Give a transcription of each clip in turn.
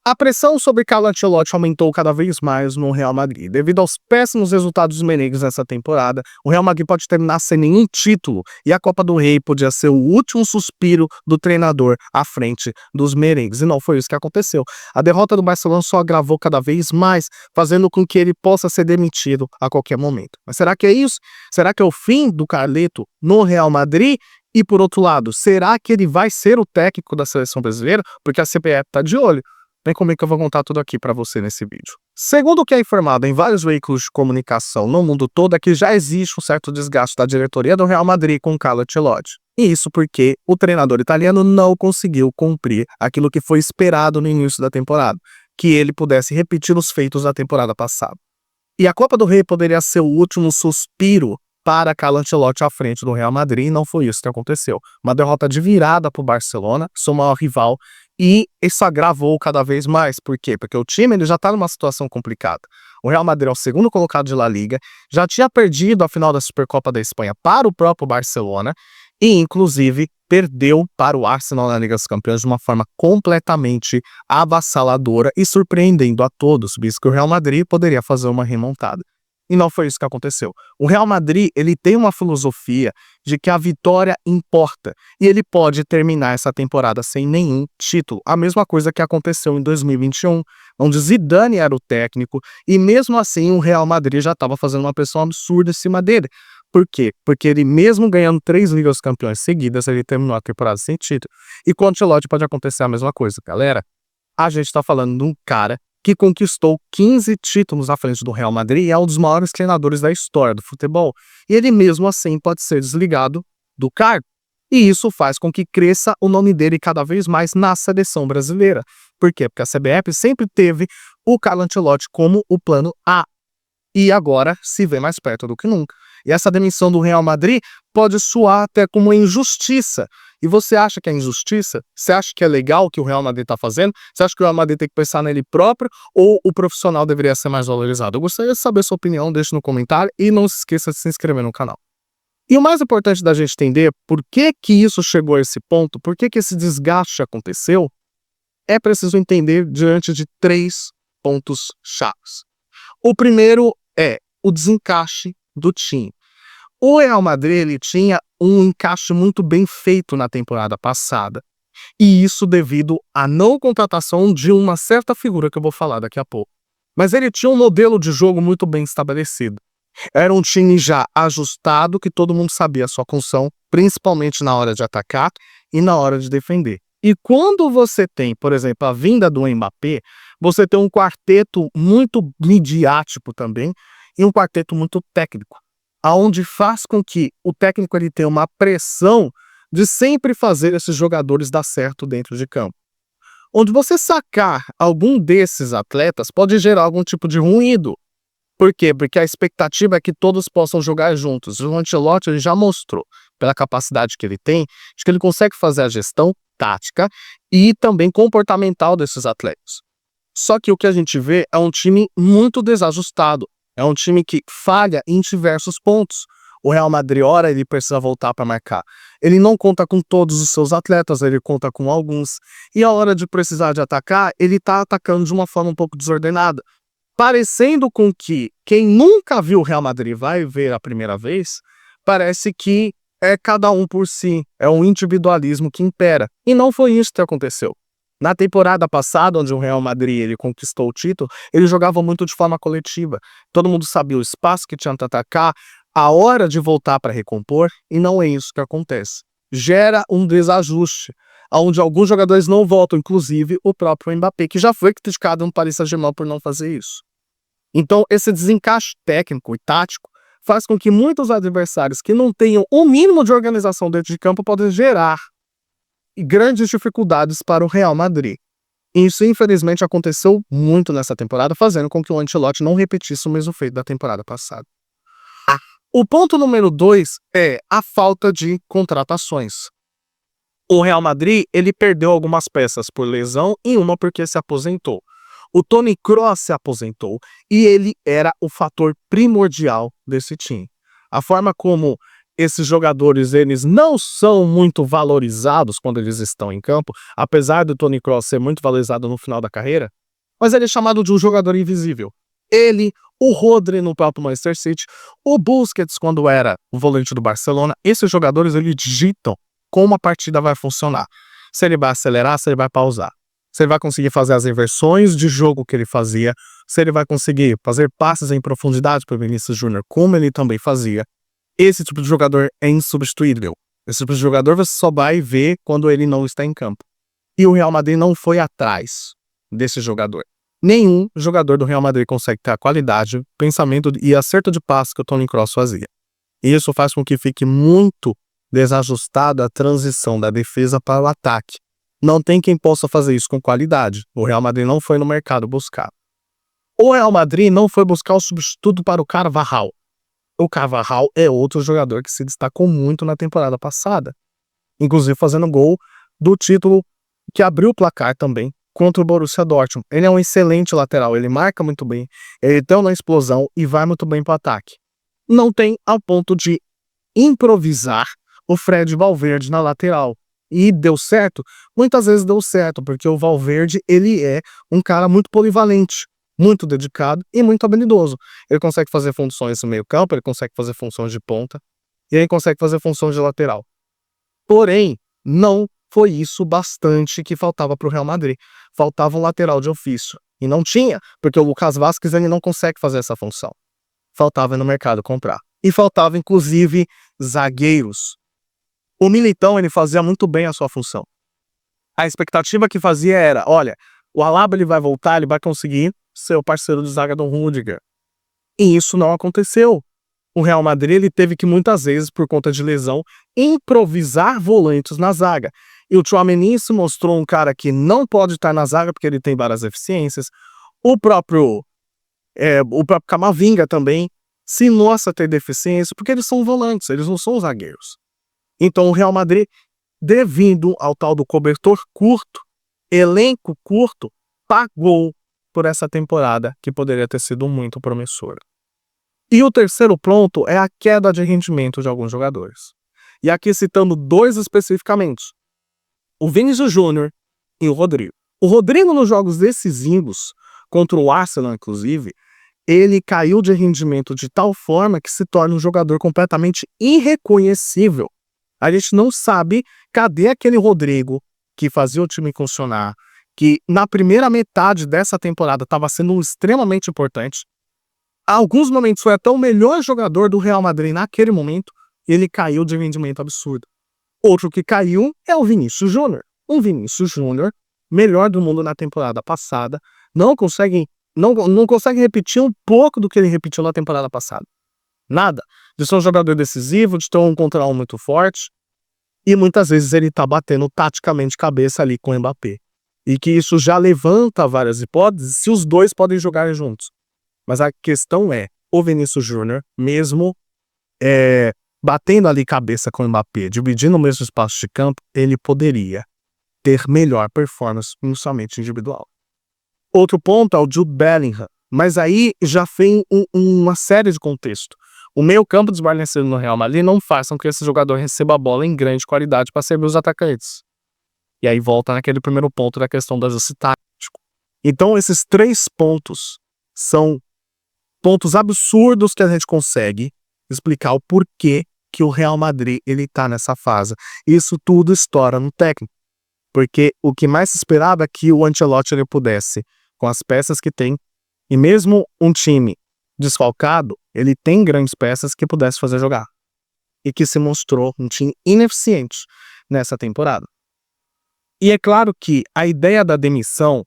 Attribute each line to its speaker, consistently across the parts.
Speaker 1: A pressão sobre Carlo Ancelotti aumentou cada vez mais no Real Madrid. Devido aos péssimos resultados dos merengues nessa temporada, o Real Madrid pode terminar sem nenhum título e a Copa do Rei podia ser o último suspiro do treinador à frente dos merengues. E não foi isso que aconteceu. A derrota do Barcelona só agravou cada vez mais, fazendo com que ele possa ser demitido a qualquer momento. Mas será que é isso? Será que é o fim do Carleto no Real Madrid? E por outro lado, será que ele vai ser o técnico da seleção brasileira? Porque a CBF está de olho. Vem comigo que eu vou contar tudo aqui para você nesse vídeo. Segundo o que é informado em vários veículos de comunicação no mundo todo, é que já existe um certo desgaste da diretoria do Real Madrid com Carlo Ancelotti. E isso porque o treinador italiano não conseguiu cumprir aquilo que foi esperado no início da temporada, que ele pudesse repetir os feitos da temporada passada. E a Copa do Rei poderia ser o último suspiro para Carlo Ancelotti à frente do Real Madrid, e não foi isso que aconteceu. Uma derrota de virada para o Barcelona, seu maior rival, e isso agravou cada vez mais. Por quê? Porque o time ele já está numa situação complicada. O Real Madrid é o segundo colocado de La Liga, já tinha perdido a final da Supercopa da Espanha para o próprio Barcelona e, inclusive, perdeu para o Arsenal na Liga dos Campeões de uma forma completamente avassaladora e surpreendendo a todos, visto que o Real Madrid poderia fazer uma remontada. E não foi isso que aconteceu. O Real Madrid ele tem uma filosofia de que a vitória importa e ele pode terminar essa temporada sem nenhum título. A mesma coisa que aconteceu em 2021, onde Zidane era o técnico e mesmo assim o Real Madrid já estava fazendo uma pressão absurda em cima dele. Por quê? Porque ele mesmo ganhando 3 Ligas dos Campeões seguidas, ele terminou a temporada sem título. E com o Ancelotti pode acontecer a mesma coisa, galera. A gente está falando de um cara que conquistou 15 títulos à frente do Real Madrid e é um dos maiores treinadores da história do futebol. E ele mesmo assim pode ser desligado do cargo. E isso faz com que cresça o nome dele cada vez mais na seleção brasileira. Por quê? Porque a CBF sempre teve o Carlo Ancelotti como o plano A. E agora se vê mais perto do que nunca. E essa demissão do Real Madrid pode soar até como injustiça. E você acha que é injustiça? Você acha que é legal o que o Real Madrid está fazendo? Você acha que o Real Madrid tem que pensar nele próprio ou o profissional deveria ser mais valorizado? Eu gostaria de saber a sua opinião, deixe no comentário e não se esqueça de se inscrever no canal. E o mais importante da gente entender por que isso chegou a esse ponto, por que esse desgaste aconteceu, é preciso entender diante de 3 pontos chaves. O primeiro é o desencaixe do time. O Real Madrid ele tinha um encaixe muito bem feito na temporada passada. E isso devido à não contratação de uma certa figura que eu vou falar daqui a pouco. Mas ele tinha um modelo de jogo muito bem estabelecido. Era um time já ajustado, que todo mundo sabia a sua função, principalmente na hora de atacar e na hora de defender. E quando você tem, por exemplo, a vinda do Mbappé, você tem um quarteto muito midiático também e um quarteto muito técnico, aonde faz com que o técnico ele tenha uma pressão de sempre fazer esses jogadores dar certo dentro de campo. Onde você sacar algum desses atletas pode gerar algum tipo de ruído. Por quê? Porque a expectativa é que todos possam jogar juntos. O Ancelotti ele já mostrou, pela capacidade que ele tem, de que ele consegue fazer a gestão tática e também comportamental desses atletas. Só que o que a gente vê é um time muito desajustado. É um time que falha em diversos pontos. O Real Madrid, ora, ele precisa voltar para marcar. Ele não conta com todos os seus atletas, ele conta com alguns. E a hora de precisar de atacar, ele está atacando de uma forma um pouco desordenada. Parecendo com que quem nunca viu o Real Madrid vai ver a primeira vez, parece que é cada um por si, é um individualismo que impera. E não foi isso que aconteceu. Na temporada passada, onde o Real Madrid ele conquistou o título, ele jogava muito de forma coletiva. Todo mundo sabia o espaço que tinha que atacar, a hora de voltar para recompor, e não é isso que acontece. Gera um desajuste, onde alguns jogadores não voltam, inclusive o próprio Mbappé, que já foi criticado no Paris Saint-Germain por não fazer isso. Então, esse desencaixe técnico e tático faz com que muitos adversários que não tenham o mínimo de organização dentro de campo podem gerar grandes dificuldades para o Real Madrid. Isso, infelizmente, aconteceu muito nessa temporada, fazendo com que o Ancelotti não repetisse o mesmo feito da temporada passada. O ponto número 2 é a falta de contratações. O Real Madrid ele perdeu algumas peças por lesão e uma porque se aposentou. O Toni Kroos se aposentou e ele era o fator primordial desse time. A forma como esses jogadores eles não são muito valorizados quando eles estão em campo, apesar do Toni Kroos ser muito valorizado no final da carreira, mas ele é chamado de um jogador invisível. Ele, o Rodri no próprio Manchester City, o Busquets quando era o volante do Barcelona, esses jogadores eles digitam como a partida vai funcionar. Se ele vai acelerar, se ele vai pausar. Se ele vai conseguir fazer as inversões de jogo que ele fazia, se ele vai conseguir fazer passes em profundidade para o Vinícius Júnior, como ele também fazia. Esse tipo de jogador é insubstituível. Esse tipo de jogador você só vai ver quando ele não está em campo. E o Real Madrid não foi atrás desse jogador. Nenhum jogador do Real Madrid consegue ter a qualidade, pensamento e acerto de passe que o Toni Kroos fazia. E isso faz com que fique muito desajustada a transição da defesa para o ataque. Não tem quem possa fazer isso com qualidade. O Real Madrid não foi no mercado buscar. O Real Madrid não foi buscar o substituto para o Carvajal. O Carvajal é outro jogador que se destacou muito na temporada passada. Inclusive fazendo gol do título que abriu o placar também contra o Borussia Dortmund. Ele é um excelente lateral, ele marca muito bem, ele tem uma explosão e vai muito bem para o ataque. Não tem ao ponto de improvisar o Fred Valverde na lateral. E deu certo? Muitas vezes deu certo, porque o Valverde ele é um cara muito polivalente, muito dedicado e muito habilidoso. Ele consegue fazer funções no meio campo, ele consegue fazer funções de ponta e ele consegue fazer funções de lateral. Porém, não foi isso bastante que faltava para o Real Madrid. Faltava um lateral de ofício. E não tinha, porque o Lucas Vázquez ele não consegue fazer essa função. Faltava no mercado comprar. E faltava, inclusive, zagueiros. O Militão ele fazia muito bem a sua função. A expectativa que fazia era, olha, o Alaba ele vai voltar, ele vai conseguir ser o parceiro de zaga do Rüdiger. E isso não aconteceu. O Real Madrid ele teve que muitas vezes, por conta de lesão, improvisar volantes na zaga. E o Tchouaméni se mostrou um cara que não pode estar na zaga porque ele tem várias deficiências. O próprio Camavinga também se mostra ter deficiência porque eles são volantes, eles não são zagueiros. Então o Real Madrid, devido ao tal do cobertor curto, elenco curto, pagou por essa temporada que poderia ter sido muito promissora. E o terceiro ponto é a queda de rendimento de alguns jogadores. E aqui citando dois especificamente, o Vinícius Júnior e o Rodrigo. O Rodrigo nos jogos decisivos, contra o Arsenal inclusive, ele caiu de rendimento de tal forma que se torna um jogador completamente irreconhecível. A gente não sabe cadê aquele Rodrigo que fazia o time funcionar, que na primeira metade dessa temporada estava sendo extremamente importante. Há alguns momentos foi até o melhor jogador do Real Madrid naquele momento, ele caiu de rendimento absurdo. Outro que caiu é o Vinícius Júnior. Um Vinícius Júnior, melhor do mundo na temporada passada, não consegue repetir um pouco do que ele repetiu na temporada passada. Nada. De ser um jogador decisivo, de ter um contra um muito forte. E muitas vezes ele tá batendo taticamente cabeça ali com o Mbappé. E que isso já levanta várias hipóteses se os dois podem jogar juntos. Mas a questão é, o Vinícius Júnior, mesmo batendo ali cabeça com o Mbappé, dividindo o mesmo espaço de campo, ele poderia ter melhor performance, principalmente individual. Outro ponto é o Jude Bellingham, mas aí já vem uma série de contexto. O meio campo desbalanceado no Real Madrid não faz com que esse jogador receba a bola em grande qualidade para servir os atacantes. E aí volta naquele primeiro ponto da questão do ajuste tático. Então esses três pontos são pontos absurdos que a gente consegue explicar o porquê que o Real Madrid ele tá nessa fase. Isso tudo estoura no técnico. Porque o que mais se esperava é que o Ancelotti ele pudesse, com as peças que tem, e mesmo um time desfalcado, ele tem grandes peças que pudesse fazer jogar. E que se mostrou um time ineficiente nessa temporada. E é claro que a ideia da demissão,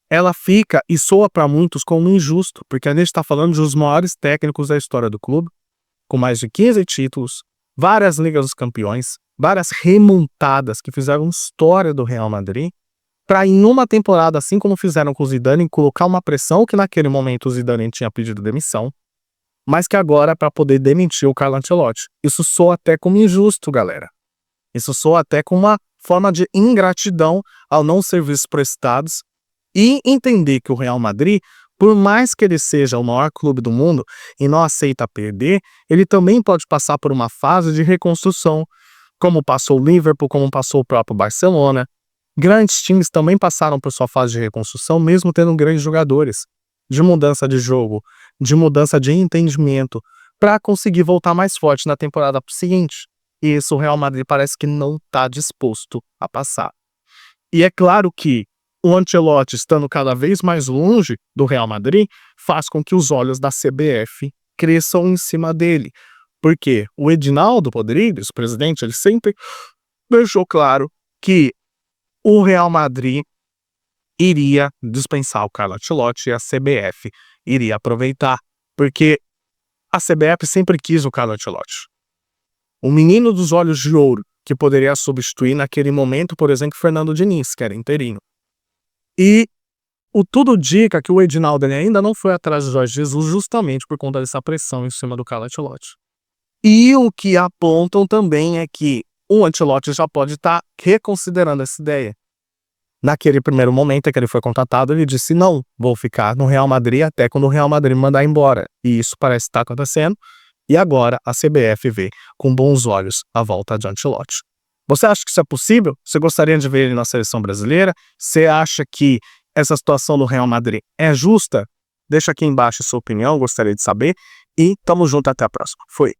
Speaker 1: ela fica e soa para muitos como injusto, porque a gente está falando dos maiores técnicos da história do clube, com mais de 15 títulos, várias Ligas dos Campeões, várias remontadas que fizeram história do Real Madrid, para em uma temporada, assim como fizeram com o Zidane, colocar uma pressão que naquele momento o Zidane tinha pedido demissão, mas que agora é para poder demitir o Carlo Ancelotti. Isso soa até como injusto, galera. Isso soa até como uma forma de ingratidão ao não serviços prestados e entender que o Real Madrid, por mais que ele seja o maior clube do mundo e não aceita perder, ele também pode passar por uma fase de reconstrução, como passou o Liverpool, como passou o próprio Barcelona. Grandes times também passaram por sua fase de reconstrução, mesmo tendo grandes jogadores, de mudança de jogo, de mudança de entendimento, para conseguir voltar mais forte na temporada seguinte. E isso o Real Madrid parece que não está disposto a passar. E é claro que o Ancelotti, estando cada vez mais longe do Real Madrid, faz com que os olhos da CBF cresçam em cima dele. Porque o Edinaldo Rodrigues, o presidente, ele sempre deixou claro que o Real Madrid iria dispensar o Carlo Ancelotti e a CBF iria aproveitar, porque a CBF sempre quis o Carlo Ancelotti. O menino dos olhos de ouro, que poderia substituir naquele momento, por exemplo, Fernando Diniz, que era interino. E o tudo indica que o Edinaldo ainda não foi atrás de Jorge Jesus justamente por conta dessa pressão em cima do Carlo Ancelotti. E o que apontam também é que o Ancelotti já pode estar reconsiderando essa ideia. Naquele primeiro momento em que ele foi contratado, ele disse: não, vou ficar no Real Madrid até quando o Real Madrid me mandar embora. E isso parece estar acontecendo. E agora a CBF vê com bons olhos a volta de Ancelotti. Você acha que isso é possível? Você gostaria de ver ele na seleção brasileira? Você acha que essa situação do Real Madrid é justa? Deixa aqui embaixo a sua opinião, gostaria de saber. E tamo junto, até a próxima. Fui.